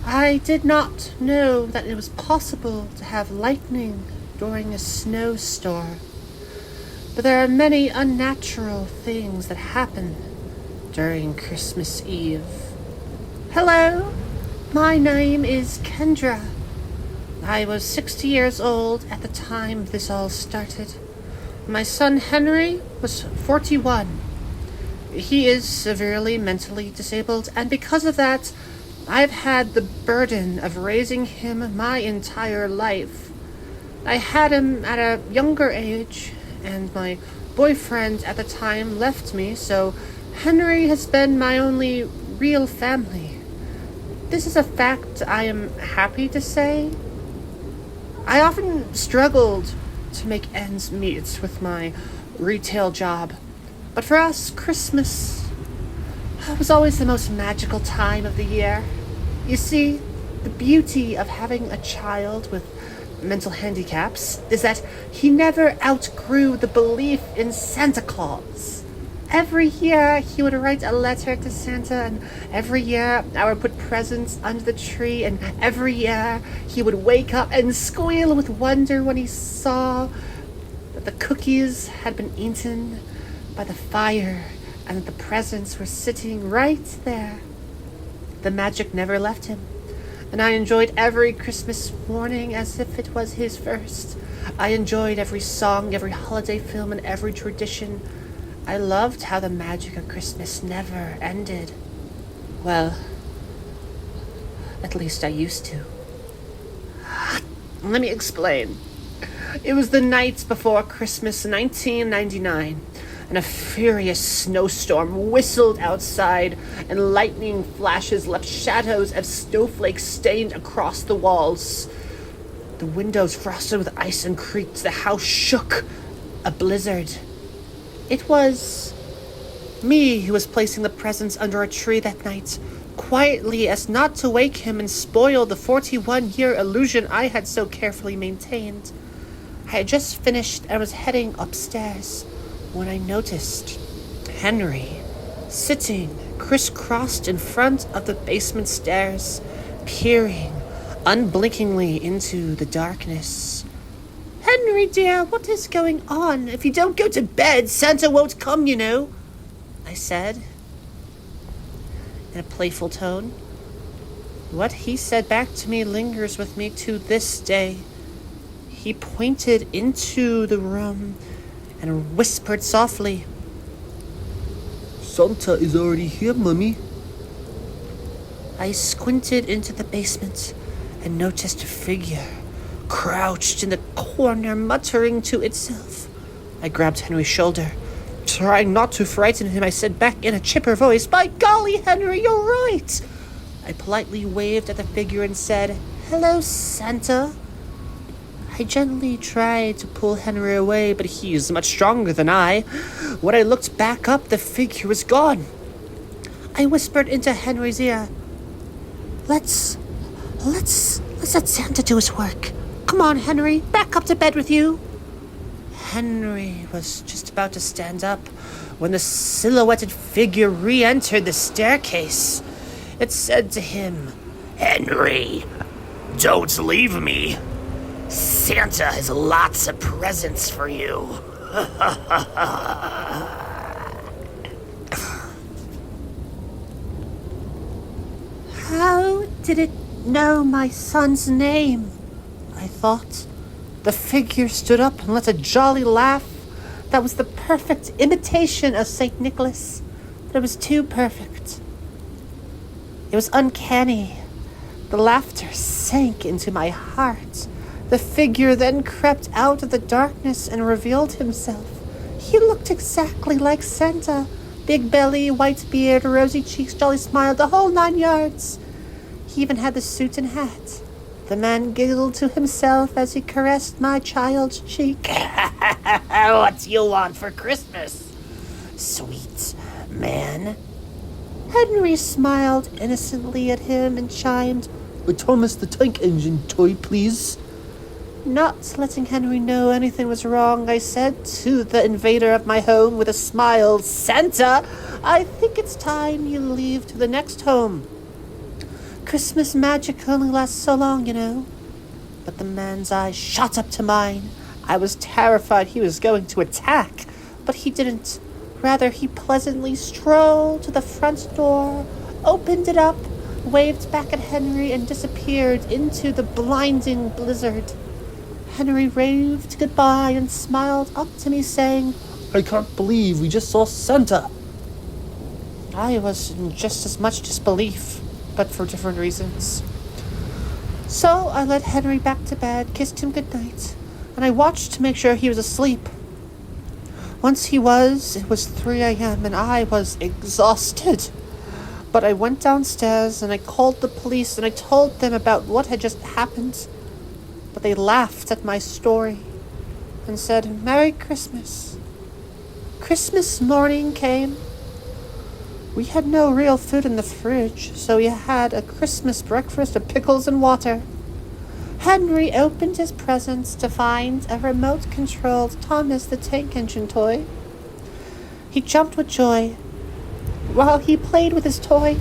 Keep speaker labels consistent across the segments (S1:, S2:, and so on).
S1: I did not know that it was possible to have lightning during a snowstorm, but there are many unnatural things that happen during Christmas Eve. Hello, my name is Kendra. I was 60 years old at the time this all started. My son Henry was 41. He is severely mentally disabled, and because of that, I've had the burden of raising him my entire life. I had him at a younger age, and my boyfriend at the time left me, so Henry has been my only real family. This is a fact I am happy to say. I often struggled to make ends meet with my retail job, but for us, Christmas was always the most magical time of the year. You see, the beauty of having a child with mental handicaps is that he never outgrew the belief in Santa Claus. Every year he would write a letter to Santa, and every year I would put presents under the tree, and every year he would wake up and squeal with wonder when he saw that the cookies had been eaten by the fire and that the presents were sitting right there. The magic never left him, and I enjoyed every Christmas morning as if it was his first. I enjoyed every song, every holiday film, and every tradition. I loved how the magic of Christmas never ended. Well, at least I used to. Let me explain. It was the night before Christmas 1999, and a furious snowstorm whistled outside, and lightning flashes left shadows of snowflakes stained across the walls. The windows frosted with ice and creaked. The house shook. A blizzard. It was me who was placing the presents under a tree that night, quietly as not to wake him and spoil the 41-year illusion I had so carefully maintained. I had just finished and was heading upstairs when I noticed Henry sitting crisscrossed in front of the basement stairs, peering unblinkingly into the darkness. "Henry, dear, what is going on? If you don't go to bed, Santa won't come, you know," I said in a playful tone. What he said back to me lingers with me to this day. He pointed into the room and whispered softly,
S2: "Santa is already here, Mummy."
S1: I squinted into the basement and noticed a figure crouched in the corner, muttering to itself. I grabbed Henry's shoulder. Trying not to frighten him, I said back in a chipper voice, "By golly, Henry, you're right." I politely waved at the figure and said, "Hello, Santa." I gently tried to pull Henry away, but he is much stronger than I. When I looked back up, the figure was gone. I whispered into Henry's ear, Let's let Santa do his work. Come on, Henry, back up to bed with you." Henry was just about to stand up when the silhouetted figure re-entered the staircase. It said to him,
S3: "Henry, don't leave me. Santa has lots of presents for you."
S1: How did it know my son's name? I thought. The figure stood up and let a jolly laugh. That was the perfect imitation of St. Nicholas, but it was too perfect. It was uncanny. The laughter sank into my heart. The figure then crept out of the darkness and revealed himself. He looked exactly like Santa. Big belly, white beard, rosy cheeks, jolly smile, the whole 9 yards. He even had the suit and hat. The man giggled to himself as he caressed my child's cheek.
S3: "What do you want for Christmas, sweet man?"
S1: Henry smiled innocently at him and chimed,
S2: "A Thomas the Tank Engine toy, please."
S1: Not letting Henry know anything was wrong, I said to the invader of my home with a smile, "Santa, I think it's time you leave to the next home." Christmas magic only lasts so long, you know. But the man's eyes shot up to mine. I was terrified he was going to attack, but he didn't. Rather, he pleasantly strolled to the front door, opened it up, waved back at Henry, and disappeared into the blinding blizzard. Henry waved goodbye and smiled up to me, saying,
S2: I can't believe we just saw Santa.
S1: I was in just as much disbelief, but for different reasons. So I led Henry back to bed, kissed him goodnight, and I watched to make sure he was asleep. Once he was, it was 3 a.m. and I was exhausted. But I went downstairs and I called the police and I told them about what had just happened. But they laughed at my story and said, Merry Christmas. Christmas morning came. We had no real food in the fridge, so we had a Christmas breakfast of pickles and water. Henry opened his presents to find a remote-controlled Thomas the Tank Engine toy. He jumped with joy. While he played with his toy,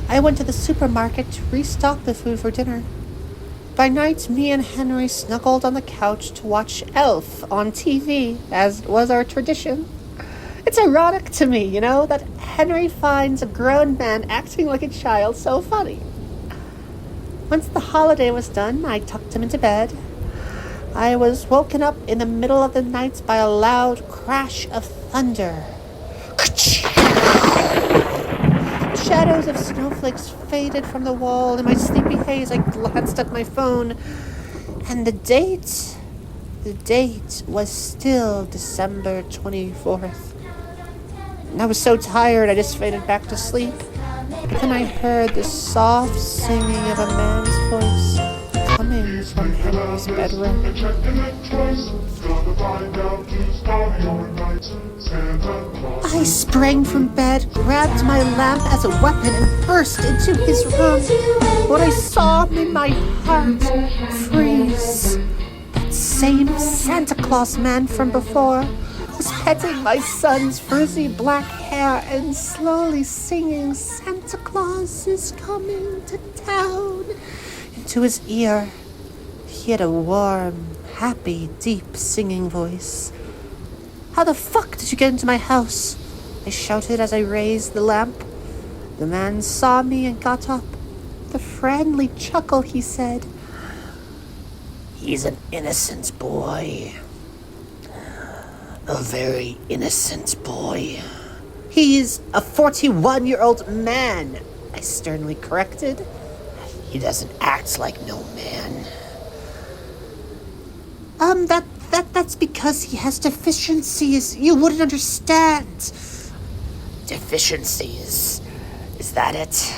S1: I went to the supermarket to restock the food for dinner. By night, me and Henry snuggled on the couch to watch Elf on TV, as was our tradition. It's ironic to me, you know, that Henry finds a grown man acting like a child so funny. Once the holiday was done, I tucked him into bed. I was woken up in the middle of the night by a loud crash of thunder. Shadows of snowflakes faded from the wall. In my sleepy haze, I glanced at my phone. And the date was still December 24th. I was so tired, I just faded back to sleep. But then I heard the soft singing of a man's voice coming from Henry's bedroom. I sprang from bed, grabbed my lamp as a weapon, and burst into his room. When I saw made my heart freeze. That same Santa Claus man from before was petting my son's frizzy black hair and slowly singing, Santa Claus is coming to town, into his ear. He had a warm, happy, deep singing voice. How the fuck did you get into my house? I shouted as I raised the lamp. The man saw me and got up. With a friendly chuckle, he said,
S3: He's an innocent boy. A very innocent boy.
S1: He's a 41-year-old man, I sternly corrected.
S3: He doesn't act like no man.
S1: That's because he has deficiencies. You wouldn't understand.
S3: Deficiencies? Is that it?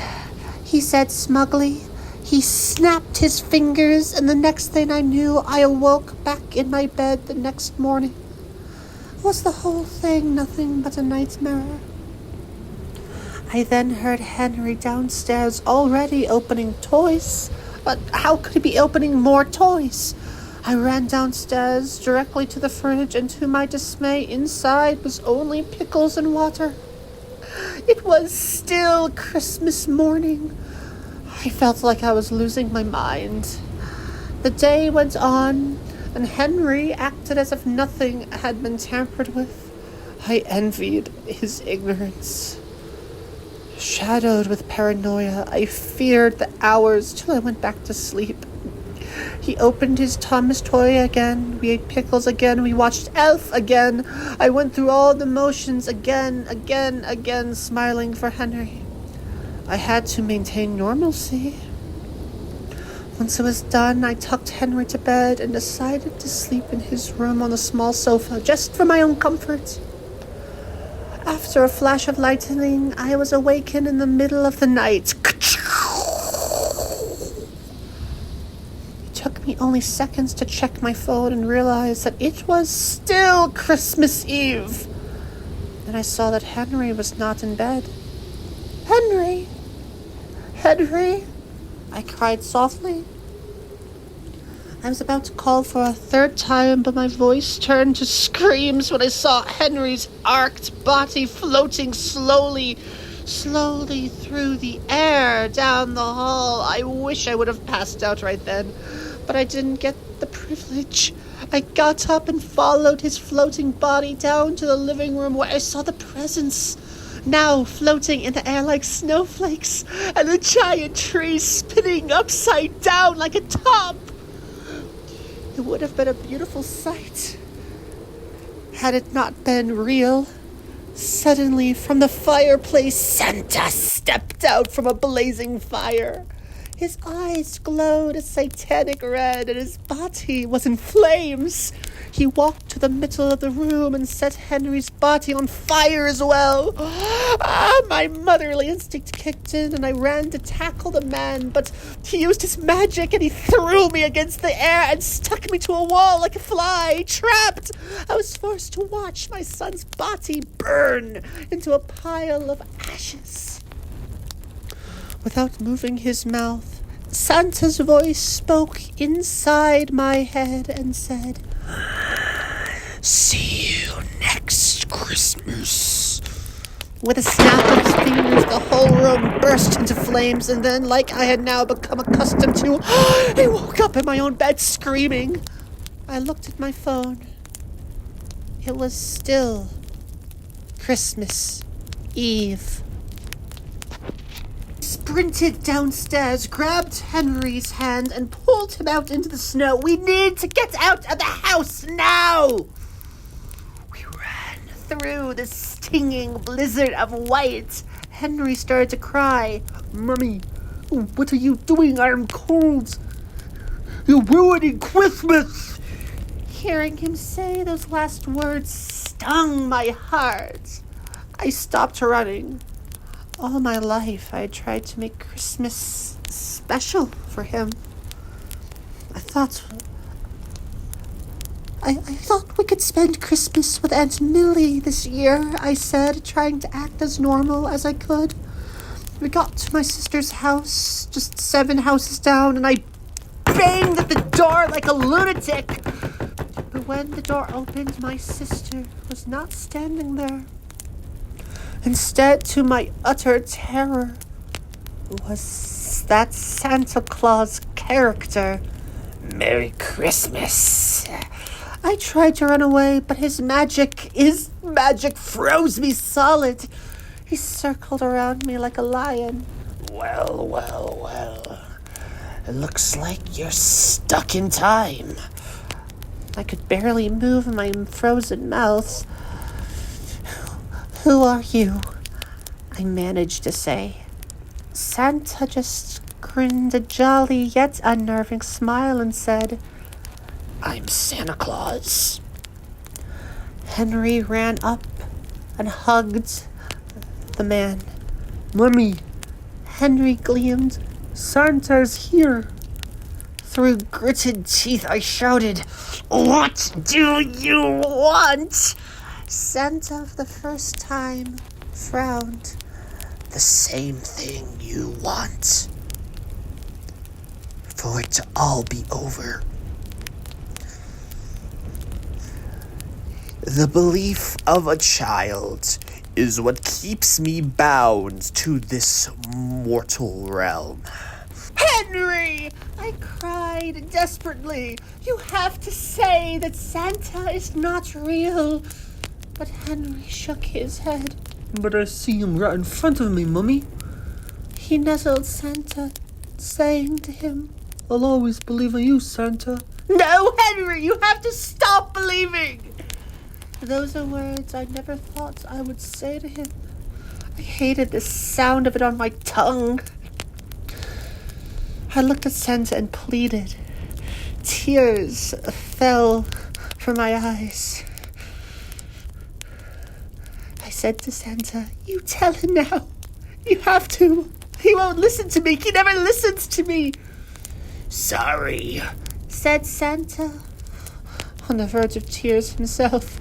S1: He said smugly. He snapped his fingers, and the next thing I knew, I awoke back in my bed the next morning. Was the whole thing nothing but a nightmare? I then heard Henry downstairs already opening toys. But how could he be opening more toys? I ran downstairs directly to the fridge, and to my dismay, inside was only pickles and water. It was still Christmas morning. I felt like I was losing my mind. The day went on, and Henry acted as if nothing had been tampered with. I envied his ignorance. Shadowed with paranoia, I feared the hours till I went back to sleep. He opened his Thomas toy again. We ate pickles again. We watched Elf again. I went through all the motions again, smiling for Henry. I had to maintain normalcy. Once it was done, I tucked Henry to bed and decided to sleep in his room on a small sofa, just for my own comfort. After a flash of lightning, I was awakened in the middle of the night. It took me only seconds to check my phone and realize that it was still Christmas Eve. Then I saw that Henry was not in bed. Henry! Henry! I cried softly. I was about to call for a third time, but my voice turned to screams when I saw Henry's arched body floating slowly slowly through the air down the hall. I wish I would have passed out right then, but I didn't get the privilege. I got up and followed his floating body down to the living room where I saw the presents, now floating in the air like snowflakes, and the giant tree spinning upside down like a top. It would have been a beautiful sight had it not been real. Suddenly, from the fireplace, Santa stepped out from a blazing fire. His eyes glowed a satanic red, and his body was in flames. He walked to the middle of the room and set Henry's body on fire as well. My motherly instinct kicked in, and I ran to tackle the man, but he used his magic, and he threw me against the air and stuck me to a wall like a fly, trapped. I was forced to watch my son's body burn into a pile of ashes. Without moving his mouth, Santa's voice spoke inside my head and said,
S3: "See you next Christmas."
S1: With a snap of his fingers, the whole room burst into flames, and then, like I had now become accustomed to, I woke up in my own bed screaming. I looked at my phone. It was still Christmas Eve. Sprinted downstairs, grabbed Henry's hand, and pulled him out into the snow. We need to get out of the house now! We ran through the stinging blizzard of white. Henry started to cry.
S2: Mummy, what are you doing? I'm cold. You're ruining Christmas.
S1: Hearing him say those last words stung my heart. I stopped running. All my life, I had tried to make Christmas special for him. I thought we could spend Christmas with Aunt Millie this year, I said, trying to act as normal as I could. We got to my sister's house, just 7 houses down, and I banged at the door like a lunatic. But when the door opened, my sister was not standing there. Instead, to my utter terror, was that Santa Claus character.
S3: Merry Christmas.
S1: I tried to run away, but his magic froze me solid. He circled around me like a lion.
S3: Well. It looks like you're stuck in time.
S1: I could barely move my frozen mouth. "Who are you?" I managed to say. Santa just grinned a jolly yet unnerving smile and said,
S3: "I'm Santa Claus."
S1: Henry ran up and hugged the man.
S2: Mummy,
S1: Henry gleamed.
S2: Santa's here.
S1: Through gritted teeth, I shouted, "What do you want?" Santa, for the first time, frowned.
S3: The same thing you want. For it to all be over. The belief of a child is what keeps me bound to this mortal realm.
S1: "Henry!" I cried desperately. "You have to say that Santa is not real." But Henry shook his head.
S2: But I see him right in front of me, Mummy.
S1: He nuzzled Santa, saying to him,
S2: I'll always believe in you, Santa.
S1: "No, Henry, you have to stop believing!" Those are words I never thought I would say to him. I hated the sound of it on my tongue. I looked at Santa and pleaded. Tears fell from my eyes. I said to Santa, "You tell him now. You have to. He won't listen to me. He never listens to me."
S3: "Sorry,"
S1: said Santa, on the verge of tears himself.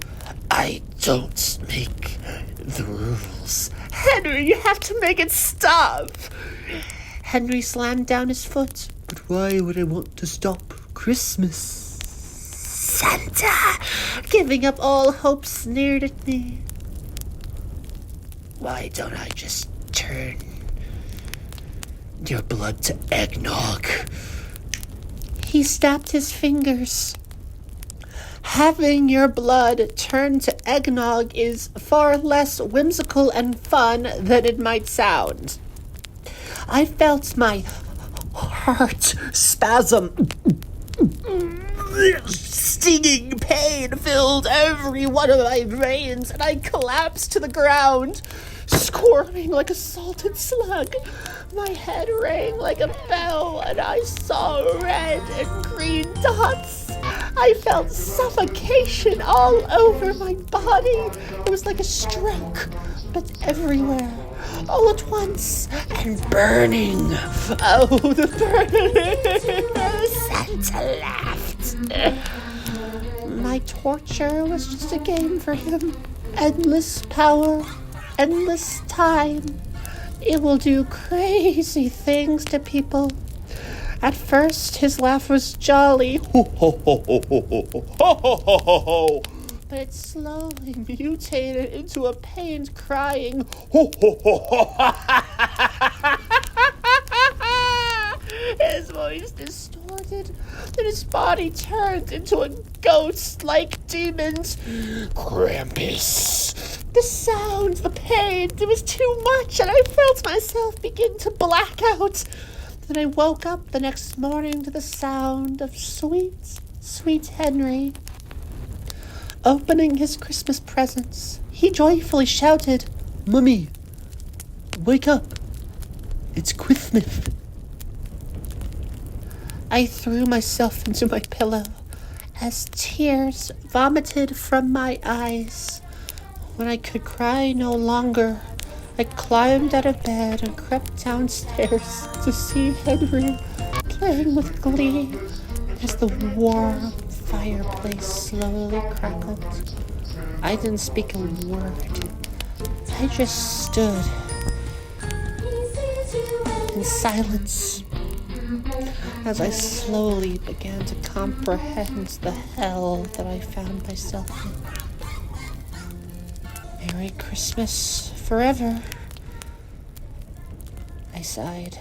S3: "I don't make the rules."
S1: "Henry, you have to make it stop." Henry slammed down his foot.
S2: But why would I want to stop Christmas?
S1: Santa, giving up all hope, sneered at me.
S3: Why don't I just turn your blood to eggnog.
S1: He snapped his fingers. Having your blood turn to eggnog is far less whimsical and fun than it might sound. I felt my heart spasm.
S3: Stinging pain filled every one of my veins, and I collapsed to the ground,
S1: Squirming like a salted slug. My head rang like a bell, and I saw red and green dots. I felt suffocation all over my body. It was like a stroke, but everywhere, all at once, and burning. Oh, the burning! Santa laughed. My torture was just a game for him. Endless power, endless time. It will do crazy things to people. At first, his laugh was jolly,
S3: ho ho ho ho ho ho ho ho ho ho ho.
S1: but it slowly mutated into a pained crying.
S3: Ho ho ho ho.
S1: His voice distorted, and his body turned into a ghost-like demon.
S3: Krampus.
S1: The sounds, the pain, it was too much, and I felt myself begin to black out. Then I woke up the next morning to the sound of sweet, sweet Henry opening his Christmas presents. He joyfully shouted,
S2: Mummy, wake up. It's Christmas.
S1: I threw myself into my pillow as tears vomited from my eyes. When I could cry no longer, I climbed out of bed and crept downstairs to see Henry playing with glee as the warm fireplace slowly crackled. I didn't speak a word. I just stood in silence as I slowly began to comprehend the hell that I found myself in. Merry Christmas forever, I sighed.